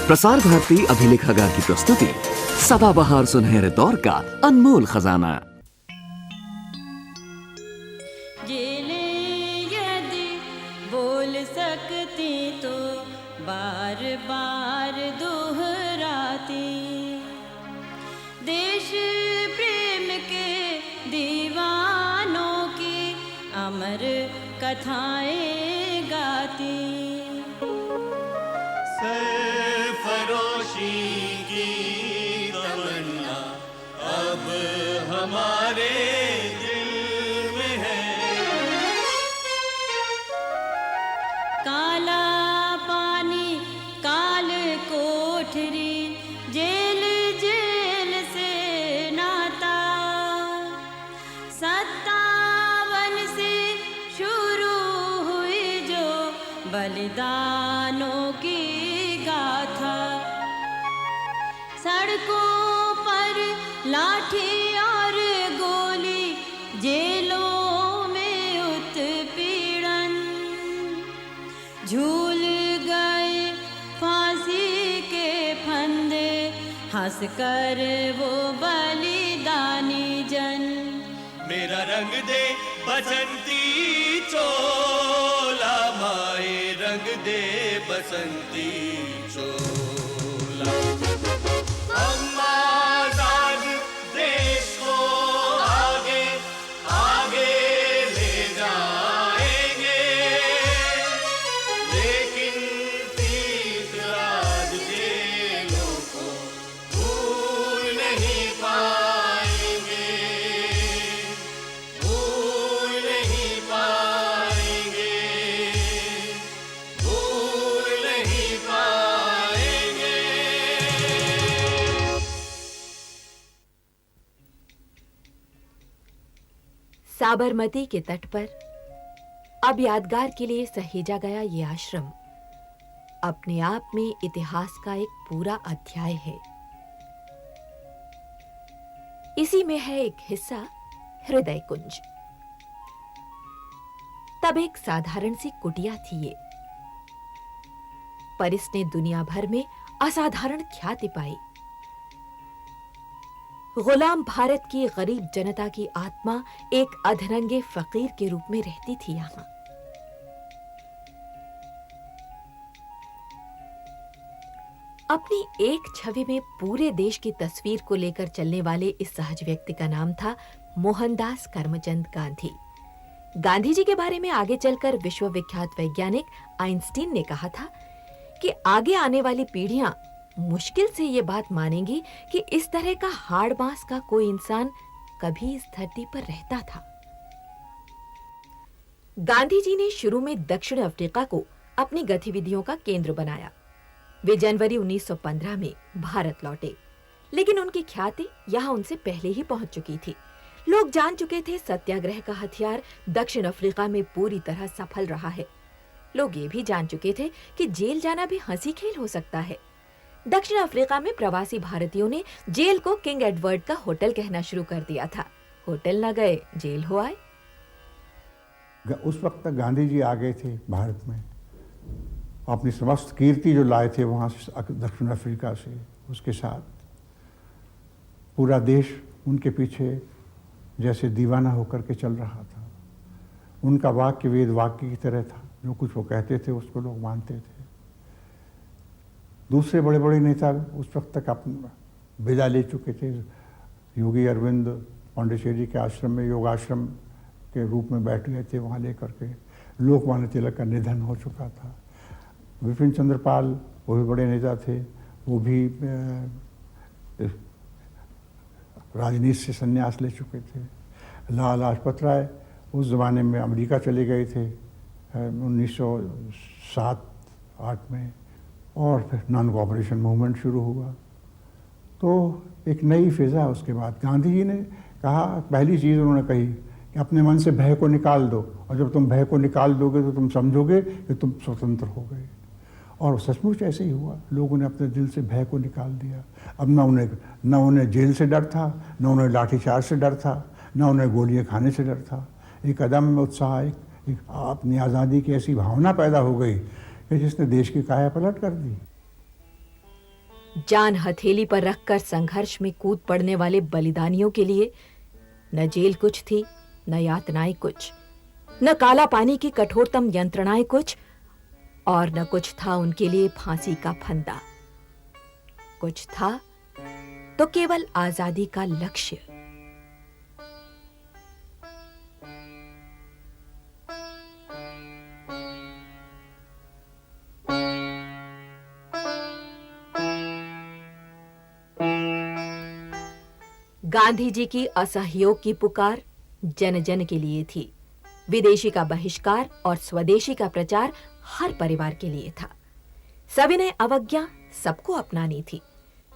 प्रसार भारती अभिलेखागार की प्रस्तुति सदाबहार सुनहरे दौर का अनमोल खजाना। यदि बोल सकती तो बार बार दोहराती, देश प्रेम के दीवानों की अमर कथाएं गाती। सरफरोशी की तमन्ना अब हमारे दिल में है। काला पानी काल कोठरी, जेल जेल से नाता, 57 से शुरू हुई जो बलिदानों की गाथा, सड़कों पर लाठी और गोली, जेलों में उत्पीड़न, झूल गए फांसी के फंदे, हंस कर वो बलिदानी जन। मेरा रंग दे बसंती चोला माए, रंग दे बसंती चोला। हम आजाद देश को आगे आगे ले जाएंगे, लेकिन तीसराज जेलों को भूल नहीं पाएंगे, भूल नहीं पाएंगे, भूल नहीं पाएंगे। साबरमती के तट पर अब यादगार के लिए सहेजा गया ये आश्रम अपने आप में इतिहास का एक पूरा अध्याय है। इसी में है एक हिस्सा हृदय कुंज। तब एक साधारण सी कुटिया थी ये, पर इसने दुनिया भर में असाधारण ख्याति पाई। गुलाम भारत की गरीब जनता की आत्मा एक अधरंगे फकीर के रूप में रहती थी यहां। अपनी एक छवि में पूरे देश की तस्वीर को लेकर चलने वाले इस सहज व्यक्ति का नाम था मोहनदास करमचंद गांधी। गांधी जी के बारे में आगे चलकर विश्वविख्यात वैज्ञानिक आइंस्टीन ने कहा था कि आगे आने वाली पीढ़ियां मुश्किल से ये बात मानेंगी कि इस तरह का हाड़ मांस का कोई इंसान कभी इस धरती पर रहता था। गांधी जी ने शुरू में दक्षिण अफ्रीका को अपनी गतिविधियों का केंद्र बनाया। वे जनवरी 1915 में भारत लौटे, लेकिन उनकी ख्याति यहां उनसे पहले ही पहुंच चुकी थी। लोग जान चुके थे सत्याग्रह का हथियार दक्षिण अफ्रीका में पूरी तरह सफल रहा है। लोग ये भी जान चुके थे कि जेल जाना भी हंसी खेल हो सकता है। दक्षिण अफ्रीका में प्रवासी भारतीयों ने जेल को किंग एडवर्ड का होटल कहना शुरू कर दिया था। होटल न गए, जेल हो आए। उस वक्त तक गांधी जी आ गए थे भारत में, अपनी समस्त कीर्ति जो लाए थे वहाँ से दक्षिण अफ्रीका से, उसके साथ पूरा देश उनके पीछे जैसे दीवाना होकर के चल रहा था। उनका वाक्य वेद वाक्य की तरह था, जो कुछ वो कहते थे उसको लोग मानते थे। दूसरे बड़े बड़े नेता उस वक्त तक अपना विदा ले चुके थे। योगी अरविंद पांडिचेरी के आश्रम में योगाश्रम के रूप में बैठ गए थे, वहाँ लेकर के। लोकमान्य तिलक का निधन हो चुका था। विपिन चंद्र पाल वो भी बड़े नेता थे, वो भी राजनीति से संन्यास ले चुके थे। लाला लाजपत राय उस ज़माने में अमेरिका चले गए थे 1907-8 में, और फिर नॉन कोऑपरेशन मूवमेंट शुरू हुआ। तो एक नई फिज़ा उसके बाद गांधी जी ने कहा, पहली चीज़ उन्होंने कही कि अपने मन से भय को निकाल दो, और जब तुम भय को निकाल दोगे तो तुम समझोगे कि तुम स्वतंत्र हो गए। और सचमुच ऐसे ही हुआ। लोगों ने अपने दिल से भय को निकाल दिया। अब न उन्हें जेल से डर था, न उन्हें लाठीचार्ज से डर था, न उन्हें गोलियां खाने से डर था। एक अदम्य उत्साह, एक अपनी आज़ादी की ऐसी भावना पैदा हो गई कि जिसने देश की काया पलट कर दी। जान हथेली पर रखकर संघर्ष में कूद पड़ने वाले बलिदानियों के लिए न जेल कुछ थी, न यातनाएं कुछ, न काला पानी की कठोरतम यंत्रणाएं कुछ, और न कुछ था उनके लिए फांसी का फंदा। कुछ था तो केवल आजादी का लक्ष्य। गांधी जी की असहयोग की पुकार जन जन के लिए थी। विदेशी का बहिष्कार और स्वदेशी का प्रचार हर परिवार के लिए था। सविनय अवज्ञा सबको अपनानी थी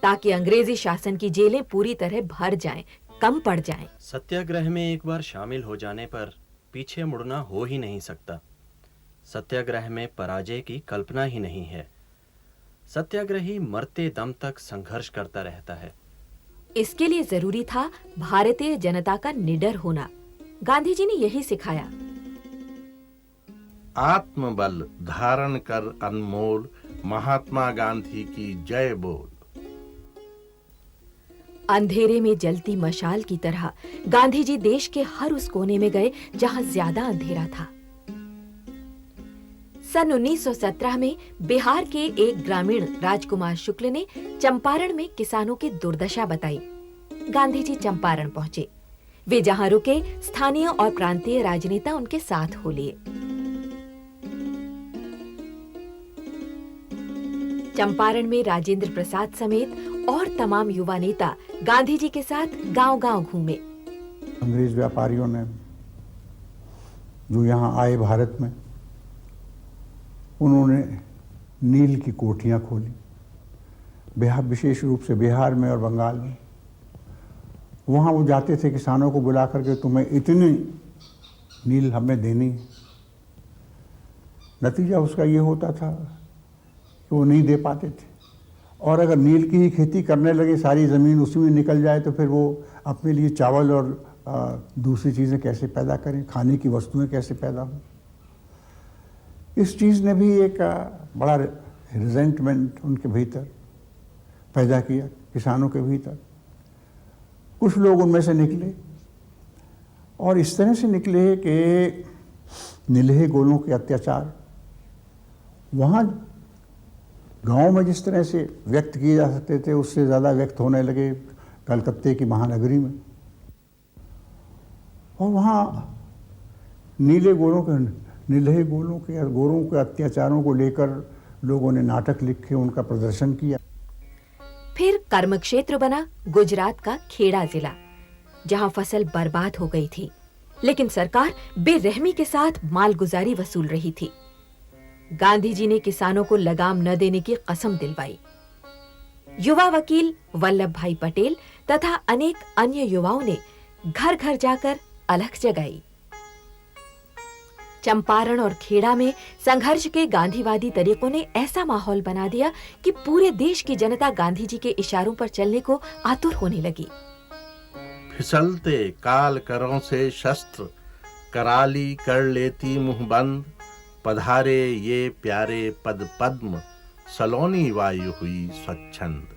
ताकि अंग्रेजी शासन की जेलें पूरी तरह भर जाएं, कम पड़ जाएं। सत्याग्रह में एक बार शामिल हो जाने पर पीछे मुड़ना हो ही नहीं सकता। सत्याग्रह में पराजय की कल्पना ही नहीं है। सत्याग्रही मरते दम तक संघर्ष करता रहता है। इसके लिए जरूरी था भारतीय जनता का निडर होना। गांधी जी ने यही सिखाया। आत्मबल धारण कर अनमोल, महात्मा गांधी की जय बोल। अंधेरे में जलती मशाल की तरह गांधी जी देश के हर उस कोने में गए जहां ज्यादा अंधेरा था। सन 1917 में बिहार के एक ग्रामीण राजकुमार शुक्ल ने चंपारण में किसानों की दुर्दशा बताई। गांधी जी चंपारण पहुंचे। वे जहां रुके, स्थानीय और प्रांतीय राजनेता उनके साथ हो लिए। चंपारण में राजेंद्र प्रसाद समेत और तमाम युवा नेता गांधी जी के साथ गांव-गांव घूमे। अंग्रेज व्यापारियों ने जो यहाँ आए भारत में, उन्होंने नील की कोठियाँ खोली, बिहार, विशेष रूप से बिहार में और बंगाल में। वहाँ वो जाते थे किसानों को बुला करके, तुम्हें इतनी नील हमें देनी है। नतीजा उसका ये होता था कि वो नहीं दे पाते थे, और अगर नील की ही खेती करने लगे, सारी ज़मीन उसी में निकल जाए, तो फिर वो अपने लिए चावल और दूसरी चीज़ें कैसे पैदा करें, खाने की वस्तुएं कैसे पैदा हों। इस चीज़ ने भी एक बड़ा रिजेंटमेंट उनके भीतर पैदा किया, किसानों के भीतर। कुछ लोग उनमें से निकले, और इस तरह से निकले कि नीलहे गोलों के अत्याचार वहाँ गांव में जिस तरह से व्यक्त किए जा सकते थे, उससे ज़्यादा व्यक्त होने लगे कलकत्ते की महानगरी में। और वहाँ नीलहे गोलों के अत्याचारों को लेकर लोगों ने नाटक लिखे, उनका प्रदर्शन किया। फिर कर्मक्षेत्र बना गुजरात का खेड़ा जिला, जहां फसल बर्बाद हो गई थी, लेकिन सरकार बेरहमी के साथ मालगुजारी वसूल रही थी। गांधी जी ने किसानों को लगाम न देने की कसम दिलवाई। युवा वकील वल्लभ भाई पटेल तथा अनेक अन्य युवाओं ने घर घर जाकर अलख जगाई। चंपारण और खेड़ा में संघर्ष के गांधीवादी तरीकों ने ऐसा माहौल बना दिया कि पूरे देश की जनता गांधी जी के इशारों पर चलने को आतुर होने लगी। फिसलते काल करों से शस्त्र, कराली कर लेती मुंह बंद, पधारे ये प्यारे पद पद्म, सलोनी वायु हुई स्वच्छंद।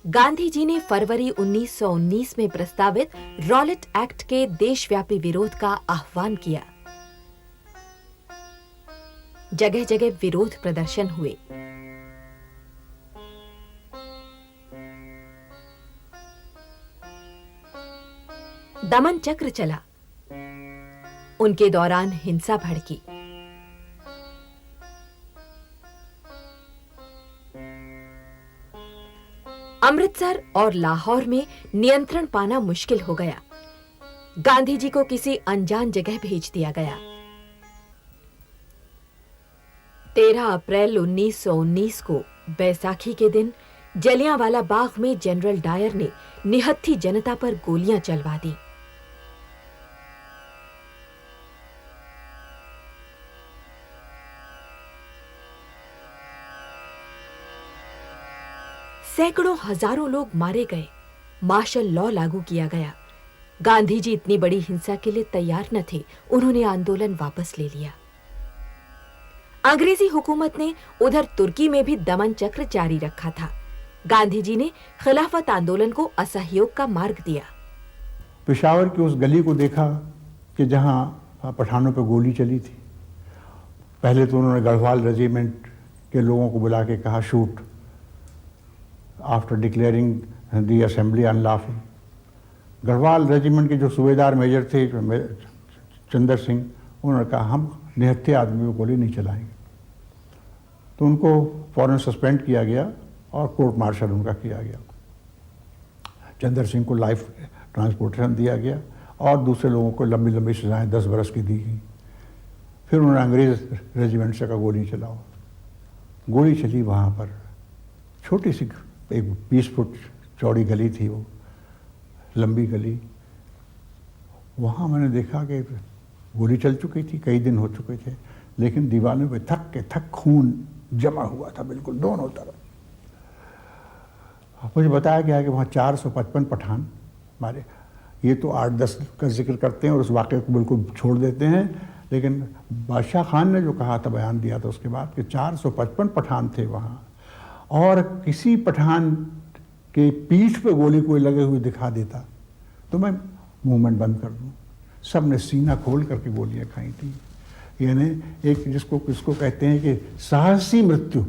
गांधी जी ने फरवरी 1919 में प्रस्तावित रॉलेट एक्ट के देशव्यापी विरोध का आह्वान किया। जगह जगह विरोध प्रदर्शन हुए। दमन चक्र चला। उनके दौरान हिंसा भड़की। अमृतसर और लाहौर में नियंत्रण पाना मुश्किल हो गया। गांधी जी को किसी अनजान जगह भेज दिया गया। 13 अप्रैल 1919 को बैसाखी के दिन जलियांवाला बाग में जनरल डायर ने निहत्थी जनता पर गोलियां चलवा दी। सैकड़ों हजारों लोग मारे गए। मार्शल लॉ लागू किया गया। गांधी जी इतनी बड़ी हिंसा के लिए तैयार न थे। उन्होंने आंदोलन वापस ले लिया। अंग्रेजी हुकूमत ने उधर तुर्की में भी दमन चक्र जारी रखा था। गांधी जी ने खिलाफत आंदोलन को असहयोग का मार्ग दिया। पेशावर की उस गली को देखा कि जहां पठानों पर गोली चली थी। पहले तो उन्होंने गढ़वाल रेजिमेंट के लोगों को बुला के कहा शूट, आफ्टर डिक्लेयरिंग दी असेंबली अनलॉफुल। गढ़वाल रेजिमेंट के जो सूबेदार मेजर थे चंदर सिंह, उन्होंने कहा हम निहत्थे आदमियों को गोली नहीं चलाएंगे। तो उनको फौरन सस्पेंड किया गया और कोर्ट मार्शल उनका किया गया। चंदर सिंह को लाइफ ट्रांसपोर्टेशन दिया गया और दूसरे लोगों को लंबी लंबी सजाएं 10 बरस की दी गई। फिर उन्होंने अंग्रेज रेजिमेंट से कहा गोली चलाओ। गोली चली वहाँ पर, छोटी सी एक 20 फुट चौड़ी गली थी, वो लंबी गली। वहाँ मैंने देखा कि गोली चल चुकी थी, कई दिन हो चुके थे, लेकिन दीवारों पे थक के थक खून जमा हुआ था बिल्कुल दोनों तरफ। मुझे बताया गया कि वहाँ 455 पठान मारे। ये तो 8-10 का जिक्र करते हैं और उस वाक़े को बिल्कुल छोड़ देते हैं, लेकिन बादशाह खान ने जो कहा था, बयान दिया था उसके बाद कि 455 पठान थे वहाँ, और किसी पठान के पीठ पे गोली कोई लगे हुए दिखा देता तो मैं मूवमेंट बंद कर दूँ। सब ने सीना खोल करके गोलियाँ खाई थी। यानी एक जिसको कहते हैं कि साहसी मृत्यु,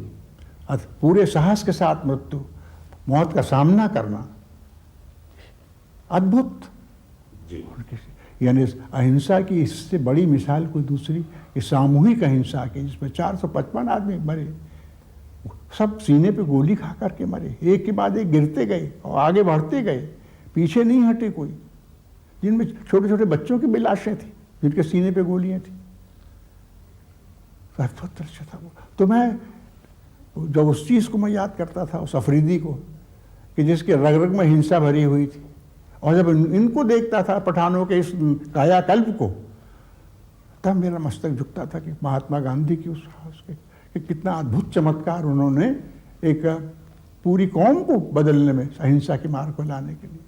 पूरे साहस के साथ मृत्यु, मौत का सामना करना, अद्भुत। यानी अहिंसा की इससे बड़ी मिसाल कोई दूसरी, कि सामूहिक अहिंसा की, जिसमें 455 आदमी मरे, सब सीने पे गोली खा करके मरे, एक के बाद एक गिरते गए और आगे बढ़ते गए, पीछे नहीं हटे कोई, जिनमें छोटे छोटे बच्चों की भी लाशें थी जिनके सीने पे गोलियां थी। अद्भुत दृश्य था वो। तो मैं जब उस चीज़ को मैं याद करता था, उस अफरीदी को, कि जिसके रग रग में हिंसा भरी हुई थी, और जब इनको देखता था पठानों के इस कायाकल्प को, तब मेरा मस्तक झुकता था कि महात्मा गांधी की उस कि कितना अद्भुत चमत्कार उन्होंने एक पूरी कौम को बदलने में, अहिंसा के मार्ग को लाने के लिए।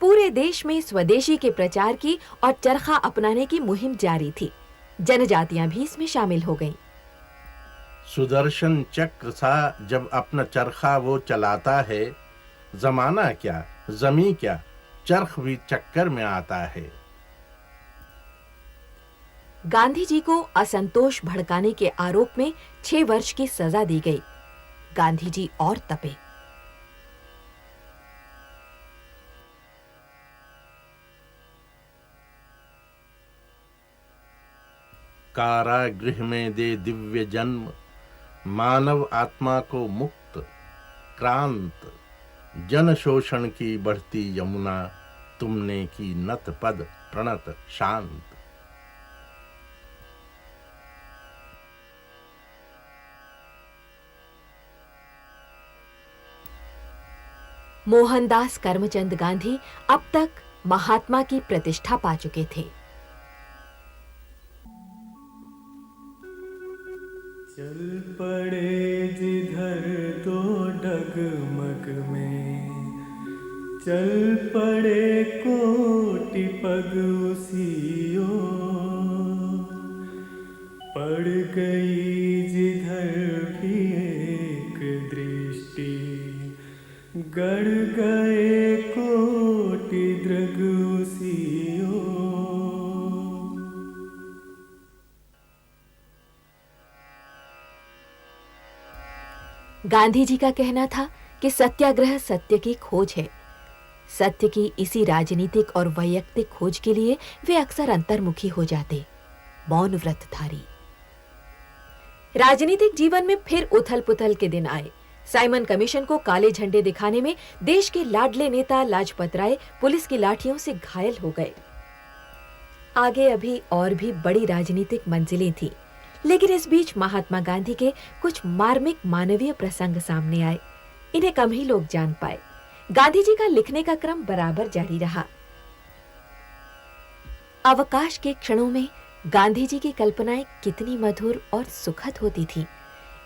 पूरे देश में स्वदेशी के प्रचार की और चरखा अपनाने की मुहिम जारी थी। जनजातियां भी इसमें शामिल हो गईं। सुदर्शन चक्र सा जब अपना चरखा वो चलाता है, जमाना क्या जमी क्या, चरख भी चक्कर में आता है। गांधी जी को असंतोष भड़काने के आरोप में 6 वर्ष की सजा दी गई। गांधी जी और तपे। कारागृह में दे दिव्य जन्म, मानव आत्मा को मुक्त क्रांत, जन शोषण की बढ़ती यमुना, तुमने की नत पद प्रणत शांत। मोहनदास करमचंद गांधी अब तक महात्मा की प्रतिष्ठा पा चुके थे। चल पड़े जिधर तो डगमग में, चल पड़े कोटि पग उसी ओर, पड़ गई जिधर भी एक दृष्टि, गड़ गए कोटि दृग उसी ओर। गांधी जी का कहना था कि सत्याग्रह सत्य की खोज है। सत्य की इसी राजनीतिक और वैयक्तिक खोज के लिए वे अक्सर अंतर्मुखी हो जाते, मौन व्रतधारी। राजनीतिक जीवन में फिर उथल पुथल के दिन आए। साइमन कमीशन को काले झंडे दिखाने में देश के लाडले नेता लाजपत राय पुलिस की लाठियों से घायल हो गए। आगे अभी और भी बड़ी राजनीतिक मंजिलें थी, लेकिन इस बीच महात्मा गांधी के कुछ मार्मिक मानवीय प्रसंग सामने आए। इन्हें कम ही लोग जान पाए। गांधी जी का लिखने का क्रम बराबर जारी रहा। अवकाश के क्षणों में गांधी जी की कल्पनाएं कितनी मधुर और सुखद होती थी,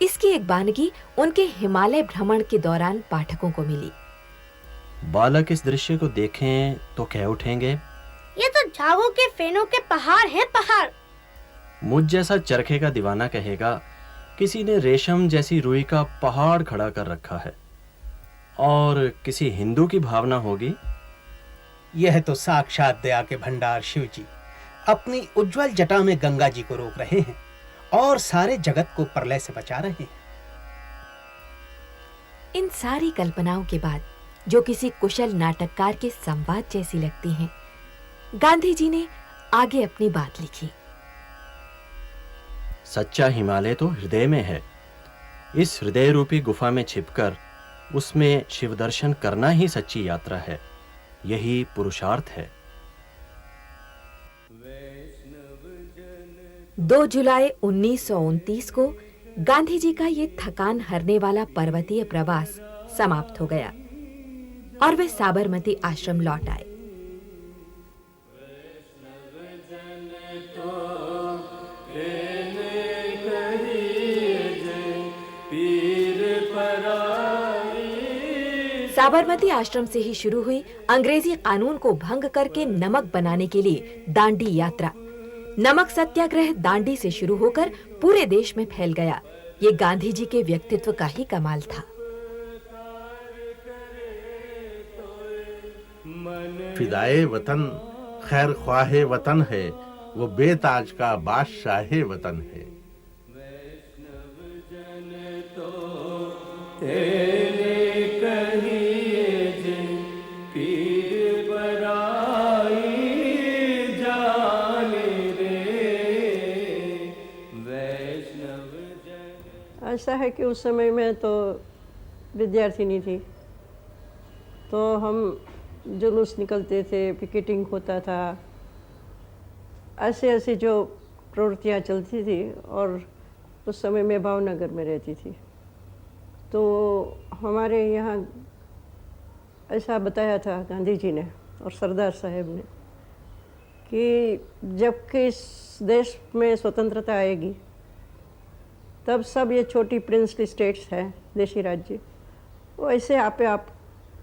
इसकी एक बानगी उनके हिमालय भ्रमण के दौरान पाठकों को मिली। बालक इस दृश्य को देखें तो कह उठेंगे, ये तो झागों के फेनों के पहाड़ हैं, पहाड़। मुझ जैसा चरखे का दीवाना कहेगा किसी ने रेशम जैसी रुई का पहाड़ खड़ा कर रखा है, और किसी हिंदू की भावना होगी, यह तो साक्षात दया के भंडार शिव जी अपनी उज्जवल जटा में गंगा जी को रोक रहे हैं और सारे जगत को प्रलय से बचा रहे हैं। इन सारी कल्पनाओं के बाद, जो किसी कुशल नाटककार के संवाद जैसी लगती हैं, गांधी जी ने आगे अपनी बात लिखी। सच्चा हिमालय तो हृदय में है। इस हृदय रूपी गुफा में छिपकर उसमें शिव दर्शन करना ही सच्ची यात्रा है। यही पुरुषार्थ है। 2 जुलाई 1929 को गांधी जी का ये थकान हरने वाला पर्वतीय प्रवास समाप्त हो गया और वे साबरमती आश्रम लौट आए। साबरमती आश्रम से ही शुरू हुई अंग्रेजी कानून को भंग करके नमक बनाने के लिए दांडी यात्रा। नमक सत्याग्रह दांडी से शुरू होकर पूरे देश में फैल गया। ये गांधी जी के व्यक्तित्व का ही कमाल था। फिदाए वतन खैर ख्वाहे वतन है, वो बेताज का बादशाहे वतन है। ऐसा है कि उस समय में तो विद्यार्थी नहीं थी, तो हम जुलूस निकलते थे, पिकेटिंग होता था, ऐसे ऐसे जो प्रवृत्तियाँ चलती थी। और उस समय मैं भावनगर में रहती थी, तो हमारे यहाँ ऐसा बताया था गांधी जी ने और सरदार साहब ने कि जबकि इस देश में स्वतंत्रता आएगी तब सब ये छोटी प्रिंसली स्टेट्स हैं, देशी राज्य, वो ऐसे आपे आप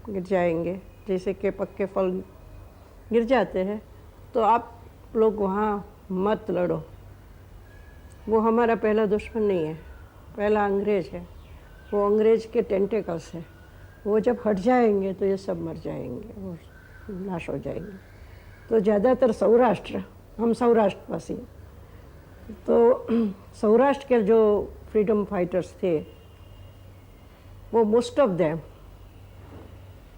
गिर जाएंगे जैसे कि पक्के फल गिर जाते हैं। तो आप लोग वहाँ मत लड़ो, वो हमारा पहला दुश्मन नहीं है, पहला अंग्रेज है, वो अंग्रेज के टेंटेकल्स है, वो जब हट जाएंगे तो ये सब मर जाएंगे और नाश हो जाएंगे। तो ज़्यादातर सौराष्ट्र, हम सौराष्ट्रवासी, तो सौराष्ट्र के जो फ्रीडम फाइटर्स थे वो मोस्ट ऑफ देम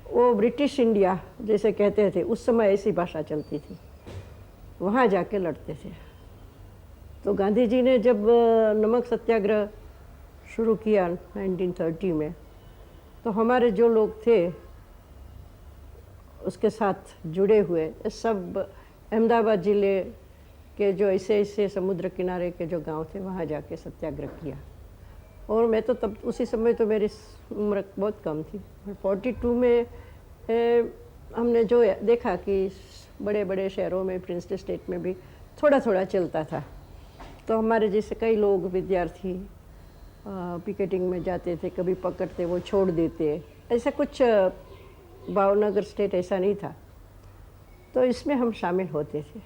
वो ब्रिटिश इंडिया जैसे कहते थे, उस समय ऐसी भाषा चलती थी, वहाँ जाके लड़ते थे। तो गांधी जी ने जब नमक सत्याग्रह शुरू किया 1930 में, तो हमारे जो लोग थे उसके साथ जुड़े हुए सब अहमदाबाद ज़िले के जो ऐसे ऐसे समुद्र किनारे के जो गांव थे वहाँ जाके सत्याग्रह किया। और मैं तो तब उसी समय तो मेरी उम्र बहुत कम थी। 42 में हमने जो देखा कि बड़े बड़े शहरों में, प्रिंसली स्टेट में भी थोड़ा थोड़ा चलता था, तो हमारे जैसे कई लोग विद्यार्थी पिकेटिंग में जाते थे, कभी पकड़ते वो छोड़ देते, ऐसा कुछ भावनगर स्टेट ऐसा नहीं था, तो इसमें हम शामिल होते थे।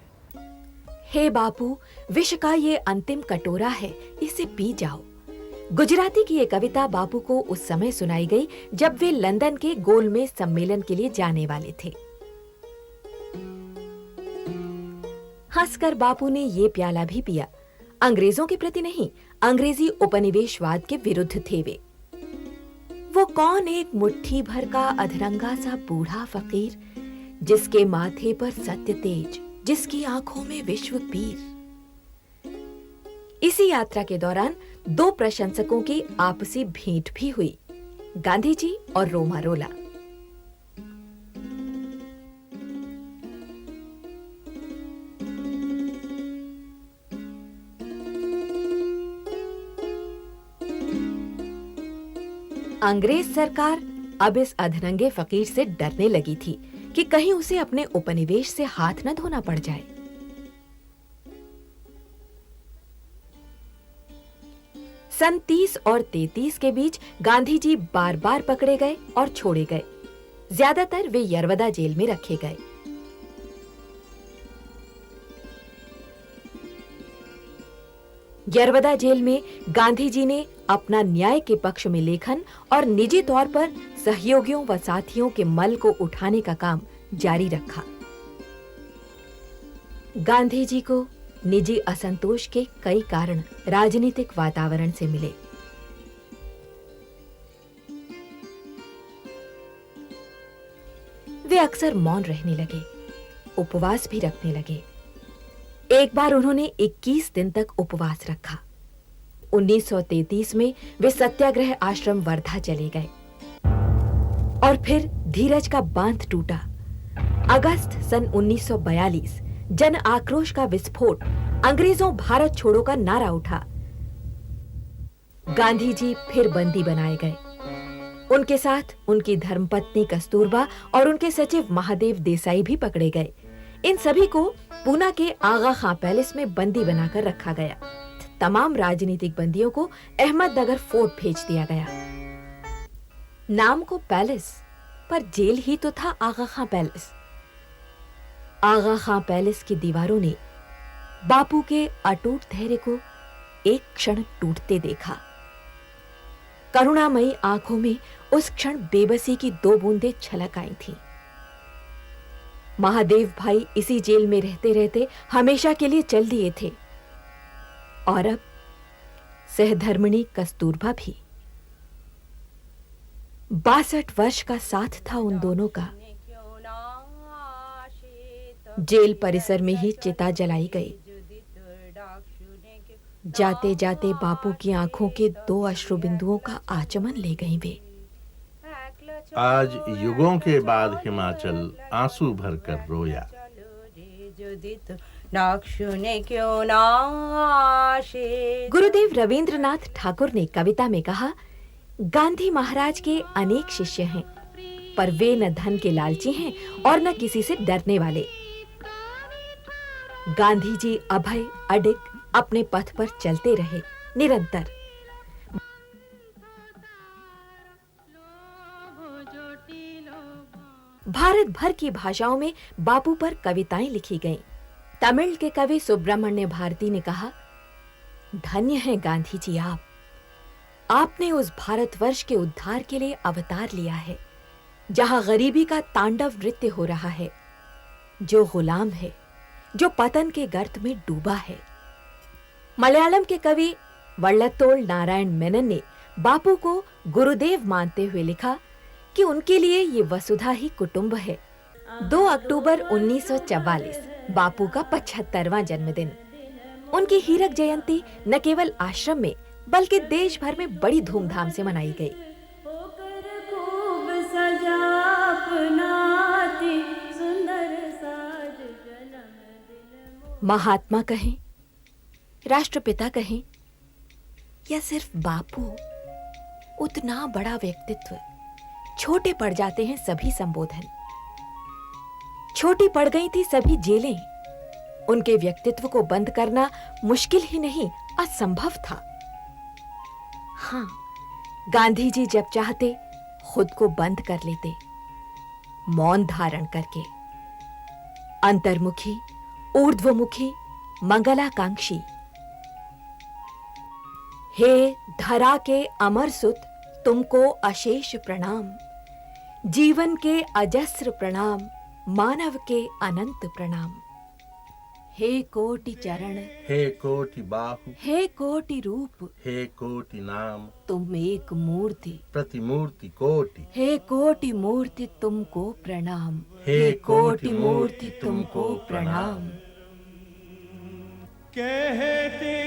हे बापू, विष का ये अंतिम कटोरा है, इसे पी जाओ। गुजराती की ये कविता बापू को उस समय सुनाई गई जब वे लंदन के गोलमेज सम्मेलन के लिए जाने वाले थे। हंसकर बापू ने ये प्याला भी पिया। अंग्रेजों के प्रति नहीं, अंग्रेजी उपनिवेशवाद के विरुद्ध थे वे। वो कौन एक मुट्ठी भर का अधरंगा सा बूढ़ा फकीर, जिसके माथे पर सत्य तेज, जिसकी आंखों में विश्व पीर। इसी यात्रा के दौरान 2 प्रशंसकों की आपसी भेंट भी हुई, गांधी जी और रोमा रोला। अंग्रेज सरकार अब इस अधरंगे फकीर से डरने लगी थी कि कहीं उसे अपने उपनिवेश से हाथ न धोना पड़ जाए। सन 30 और 33 के बीच गांधी जी बार बार पकड़े गए और छोड़े गए। ज्यादातर वे यरवदा जेल में रखे गए। यरवदा जेल में गांधी जी ने अपना न्याय के पक्ष में लेखन और निजी तौर पर सहयोगियों व साथियों के मल को उठाने का काम जारी रखा। गांधी जी को निजी असंतोष के कई कारण राजनीतिक वातावरण से मिले। वे अक्सर मौन रहने लगे, उपवास भी रखने लगे। एक बार उन्होंने 21 दिन तक उपवास रखा। 1933 में वे सत्याग्रह आश्रम वर्धा चले गए और फिर धीरज का बांध टूटा। अगस्त सन 1942 जन आक्रोश का विस्फोट, अंग्रेजों भारत छोड़ो का नारा उठा। गांधी जी फिर बंदी बनाए गए। उनके साथ उनकी धर्मपत्नी कस्तूरबा और उनके सचिव महादेव देसाई भी पकड़े गए। इन सभी को पूना के आगा खां पैलेस में बंदी बनाकर रखा गया। तमाम राजनीतिक बंदियों को अहमदनगर फोर्ट भेज दिया गया। नाम को पैलेस, पर जेल ही तो था आगा खां पैलेस। आगा खां पैलेस की दीवारों ने बापू के अटूट धैर्य को एक क्षण टूटते देखा। करुणामयी आंखों में उस क्षण बेबसी की 2 बूंदें छलक आई थीं। महादेव भाई इसी जेल में रहते रहते हमेशा के लिए चल दिए थे और अब सहधर्मिणी कस्तूरबा भी। 62 वर्ष का साथ था उन दोनों का। जेल परिसर में ही चिता जलाई गई। जाते जाते बापू की आंखों के 2 अश्रु बिंदुओं का आचमन ले गईं वे। आज युगों के बाद हिमाचल आंसू भरकर रोया। गुरुदेव रवींद्रनाथ ठाकुर ने कविता में कहा, गांधी महाराज के अनेक शिष्य हैं, पर वे न धन के लालची हैं और न किसी से डरने वाले। गांधी जी अभय अडिग अपने पथ पर चलते रहे निरंतर। भारत भर की भाषाओं में बापू पर कविताएं लिखी गईं। तमिल के कवि सुब्रमण्य भारती ने कहा, धन्य हैं गांधी जी आपने उस भारतवर्ष के उद्धार के लिए अवतार लिया है, जहां गरीबी का तांडव नृत्य हो रहा है, जो गुलाम है, जो पतन के गर्त में डूबा है। मलयालम के कवि वल्लतोल नारायण मेनन ने बापू को गुरुदेव मानते हुए लिखा कि उनके लिए ये वसुधा ही कुटुंब है। 2 अक्टूबर 1944 बापू का 75वां जन्मदिन। उनकी हीरक जयंती न केवल आश्रम में बल्कि देश भर में बड़ी धूमधाम से मनाई गई। महात्मा कहें, राष्ट्रपिता कहें या सिर्फ बापू, उतना बड़ा व्यक्तित्व, छोटे पड़ जाते हैं सभी संबोधन। छोटी पड़ गई थी सभी जेलें। उनके व्यक्तित्व को बंद करना मुश्किल ही नहीं, असंभव था। हाँ, गांधी जी जब चाहते खुद को बंद कर लेते, मौन धारण करके। अंतर्मुखी, ऊर्ध्वमुखी, मंगलाकांक्षी। हे धरा के अमर सुत, तुमको अशेष प्रणाम। जीवन के अजस्र प्रणाम, मानव के अनंत प्रणाम। हे कोटि चरण, हे कोटि बाहु, हे कोटि रूप, हे कोटि नाम, तुम एक मूर्ति, प्रतिमूर्ति कोटि। हे कोटि मूर्ति तुमको प्रणाम, हे कोटि मूर्ति तुमको प्रणाम। कहते